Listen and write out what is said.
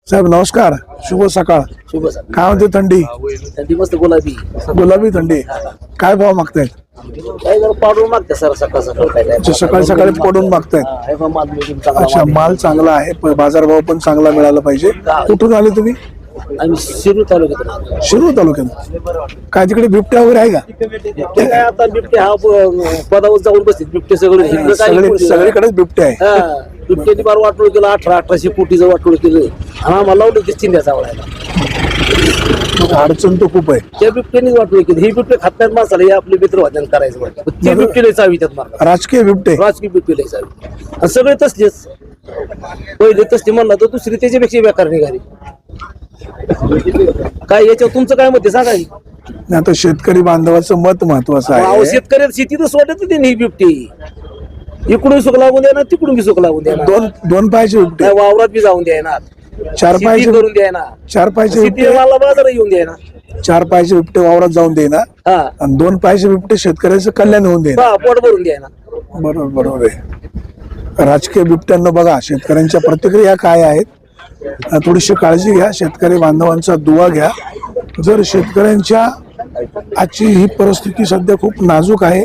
साहेब नमस्कार, शुभ सकाळ. शुभ सकाळ. काय म्हणते थंडी? थंडी मस्त गुलाबी गुलाबी थंडी. काय भाव मागतायत? काय जरा पाडून मागते सर सकाळ सकाळ काय अच्छा, सकाळी सकाळी पडून मागतायत. अच्छा, माल चांगला आहे, बाजारभाव पण चांगला मिळाला पाहिजे. कुठून आले तुम्ही? आम्ही शिरूर तालुक्यात. शिरूर तालुक्यात. काय तिकडे बिबट्या वगैरे आहे का? बिबटे काय आता बिबटे हा पदावर जाऊन बसतील बिबटे सगळे सगळीकडेच बिबट्या आहे. बिबट्यानी बार वाटोळ केलं 1800 कोटीचं वाटोळ केलं आणि आम्हाला लावलं की चिंध्याचा आवडायला. अडचण तो खूप आहे. त्या बिबट्यानीच वाटोळ केली. ही बिबटे खात नाहीत माणसाला, हे आपले मित्र वाचन करायचं वाटतं. ते बिबटेला चावी त्यात मारला. राजकीय बिबटे. राजकीय बिबटेला चावी आणि सगळे तसलेच. पहिले तसले म्हणला तर दुसरी त्याच्यापेक्षा बेकार निघाली. काय याच्यावर तुमचं काय मत आहे सांगा. आता शेतकरी बांधवाचं मत महत्वाचं आहे. शेतकऱ्याला शेतीतच वाटत त्यांनी ही बिबटी इकडून सुख लागून द्या ना, तिकडून बी सुख लागून द्या ना. दोन पायाचे बिबटे, काय वावरात बी जाऊन द्या ना, चार पायाचे करून द्या ना, चार पायाचे बिबटे, मला बाजार येऊन द्या ना. चार पायाचे बिबटे वावरात जाऊन दे ना, हा आणि दोन पायाचे बिबटे शेतकऱ्याचं कल्याण होऊन दे ना. पोट भरून द्या ना. बरोबर बरोबर आहे. राजकीय बिबट्यांना बघा, शेतकऱ्यांच्या प्रतिक्रिया काय आहेत थोडीशी काळजी घ्या. शेतकरी बांधवांचा दुवा घ्या. जर शेतकऱ्यांच्या आजची ही परिस्थिती सध्या खूप नाजूक आहे.